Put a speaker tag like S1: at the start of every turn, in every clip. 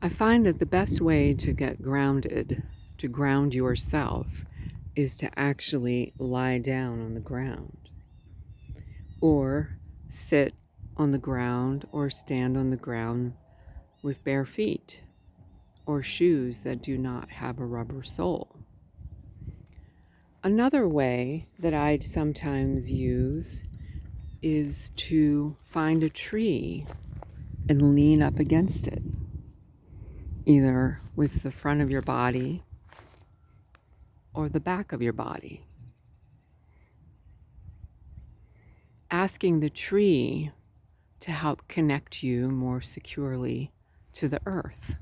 S1: I find that the best way to get grounded, to ground yourself, is to actually lie down on the ground or sit on the ground or stand on the ground with bare feet or shoes that do not have a rubber sole. Another way that I sometimes use is to find a tree and lean up against it, either with the front of your body or the back of your body. Asking the tree to help connect you more securely to the earth.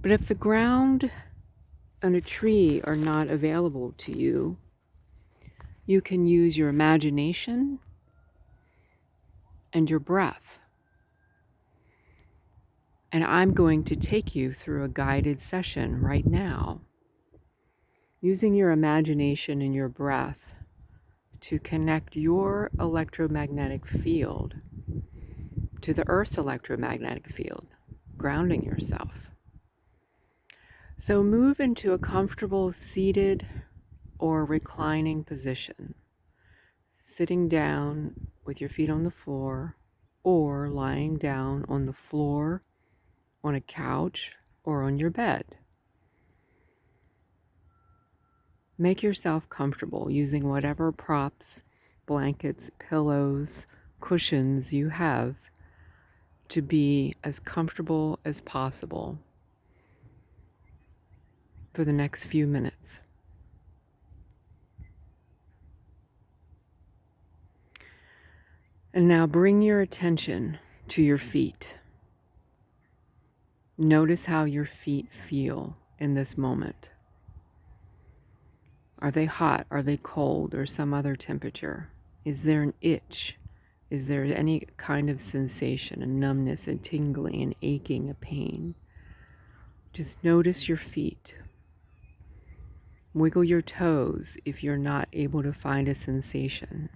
S1: But if the ground and a tree are not available to you, you can use your imagination and your breath. And I'm going to take you through a guided session right now, using your imagination and your breath to connect your electromagnetic field to the Earth's electromagnetic field, grounding yourself. So move into a comfortable seated or reclining position, sitting down with your feet on the floor or lying down on the floor, on a couch, or on your bed. Make yourself comfortable using whatever props, blankets, pillows, cushions you have to be as comfortable as possible for the next few minutes. And now bring your attention to your feet. Notice how your feet feel in this moment. Are they hot? Are they cold? Or some other temperature? Is there an itch? Is there any kind of sensation, a numbness, a tingling, an aching, a pain? Just notice your feet. Wiggle your toes if you're not able to find a sensation.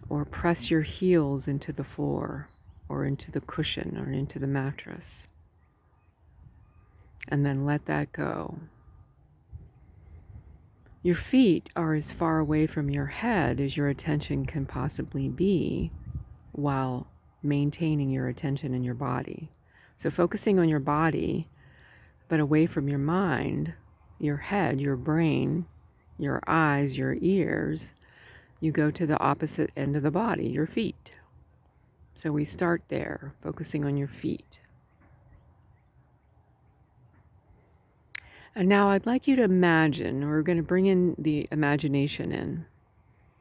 S1: Or press your heels into the floor, or into the cushion, or into the mattress. And then let that go. Your feet are as far away from your head as your attention can possibly be while maintaining your attention in your body. So focusing on your body, but away from your mind, your head, your brain, your eyes, your ears, you go to the opposite end of the body, your feet. So we start there, focusing on your feet. And now I'd like you to imagine, we're going to bring in the imagination in.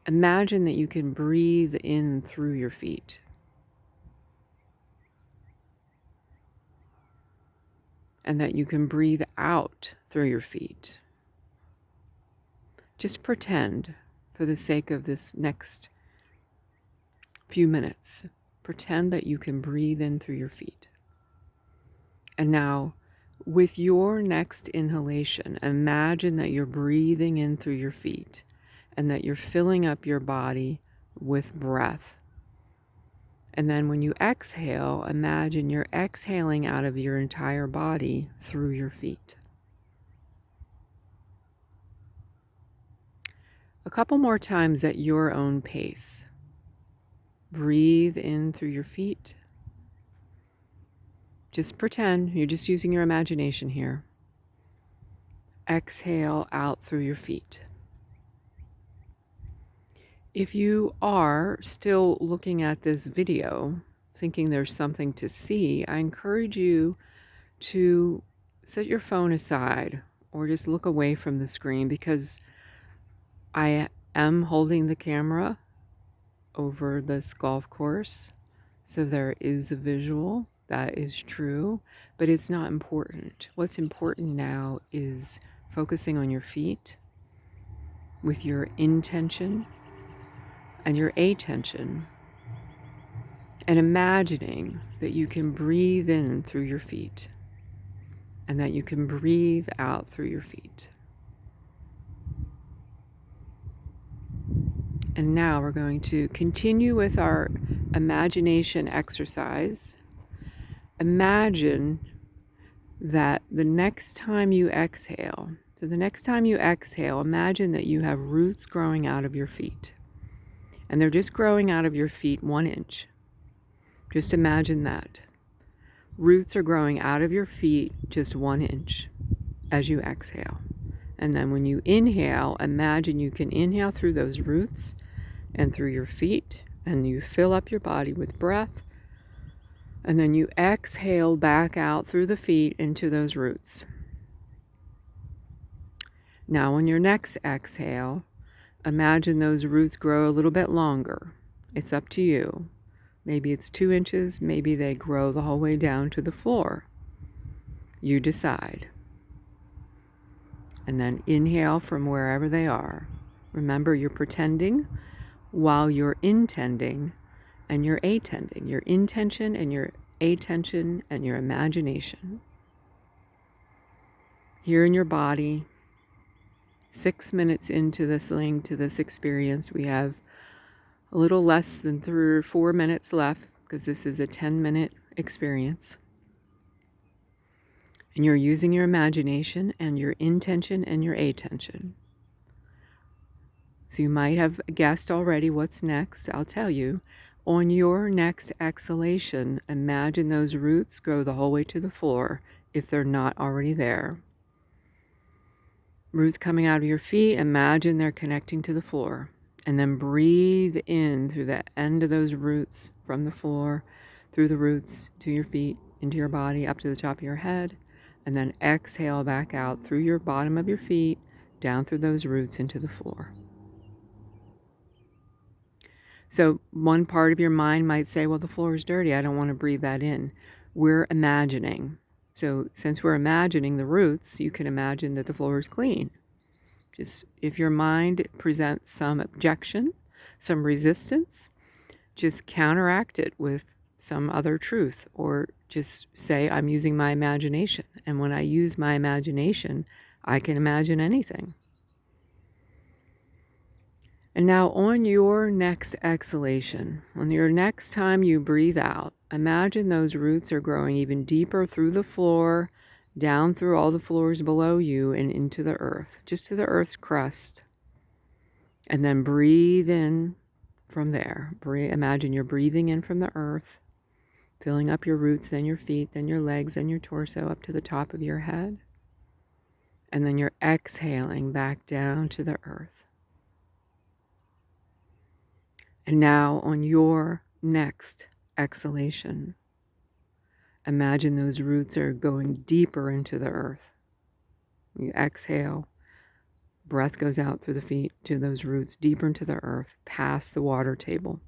S1: Imagine that you can breathe in through your feet. And that you can breathe out through your feet. Just pretend, for the sake of this next few minutes, pretend that you can breathe in through your feet. And now, with your next inhalation, imagine that you're breathing in through your feet and that you're filling up your body with breath. And then when you exhale, imagine you're exhaling out of your entire body through your feet. A couple more times at your own pace. Breathe in through your feet. Just pretend you're just using your imagination here. Exhale out through your feet. If you are still looking at this video, thinking there's something to see, I encourage you to set your phone aside or just look away from the screen, because I am holding the camera over this golf course, so there is a visual. That is true, but it's not important. What's important now is focusing on your feet with your intention and your attention, and imagining that you can breathe in through your feet and that you can breathe out through your feet. And now we're going to continue with our imagination exercise. imagine that the next time you exhale, imagine that you have roots growing out of your feet. And they're just growing out of your feet 1 inch. Just imagine that. Roots are growing out of your feet just 1 inch as you exhale. And then when you inhale, imagine you can inhale through those roots and through your feet, and you fill up your body with breath. And then you exhale back out through the feet into those roots. Now on your next exhale, imagine those roots grow a little bit longer. It's up to you. Maybe it's 2 inches, maybe they grow the whole way down to the floor. You decide. And then inhale from wherever they are. Remember, you're pretending while you're intending and you're attending. Your intention and your attention and your imagination. Here in your body, 6 minutes into this experience, we have a little less than 3 or 4 minutes left because this is a 10-minute experience. And you're using your imagination and your intention and your attention. So you might have guessed already what's next. I'll tell you. On your next exhalation, imagine those roots grow the whole way to the floor if they're not already there. Roots coming out of your feet, imagine they're connecting to the floor. And then breathe in through the end of those roots from the floor, through the roots to your feet, into your body, up to the top of your head. And then exhale back out through your bottom of your feet, down through those roots into the floor. So one part of your mind might say, well, the floor is dirty. I don't want to breathe that in. We're imagining. So since we're imagining the roots, you can imagine that the floor is clean. Just if your mind presents some objection, some resistance, just counteract it with some other truth, or just say, I'm using my imagination. And when I use my imagination, I can imagine anything. And now on your next exhalation, on your next time you breathe out, imagine those roots are growing even deeper through the floor, down through all the floors below you and into the earth, just to the earth's crust. And then breathe in from there. Imagine you're breathing in from the earth, filling up your roots, then your feet, then your legs, then your torso up to the top of your head. And then you're exhaling back down to the earth. And now on your next exhalation, imagine those roots are going deeper into the earth. You exhale, breath goes out through the feet to those roots, deeper into the earth, past the water table.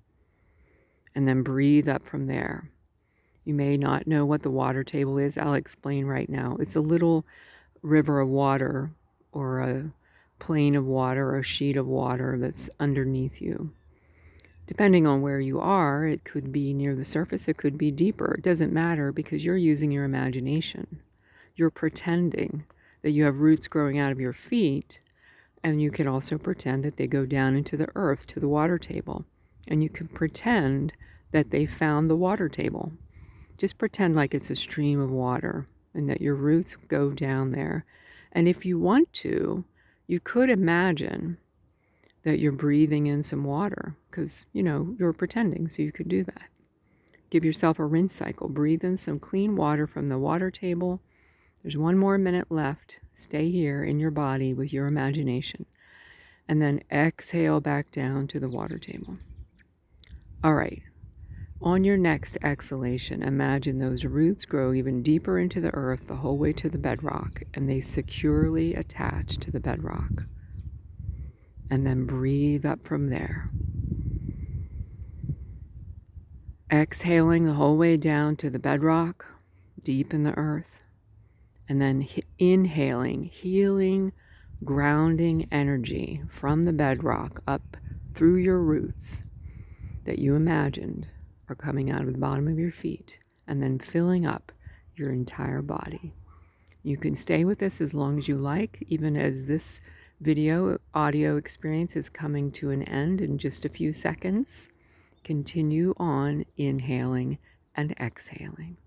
S1: And then breathe up from there. You may not know what the water table is. I'll explain right now. It's a little river of water or a plane of water or a sheet of water that's underneath you. Depending on where you are, it could be near the surface, it could be deeper. It doesn't matter because you're using your imagination. You're pretending that you have roots growing out of your feet, and you can also pretend that they go down into the earth to the water table. And you can pretend that they found the water table. Just pretend like it's a stream of water and that your roots go down there. And if you want to, you could imagine that you're breathing in some water because, you're pretending, so you could do that. Give yourself a rinse cycle. Breathe in some clean water from the water table. There's 1 more minute left. Stay here in your body with your imagination. And then exhale back down to the water table. All right. On your next exhalation, imagine those roots grow even deeper into the earth the whole way to the bedrock, and they securely attach to the bedrock. And then breathe up from there. Exhaling the whole way down to the bedrock, deep in the earth. And then inhaling, healing, grounding energy from the bedrock up through your roots that you imagined are coming out of the bottom of your feet, and then filling up your entire body. You can stay with this as long as you like, even as this audio experience is coming to an end in just a few seconds. Continue on inhaling and exhaling.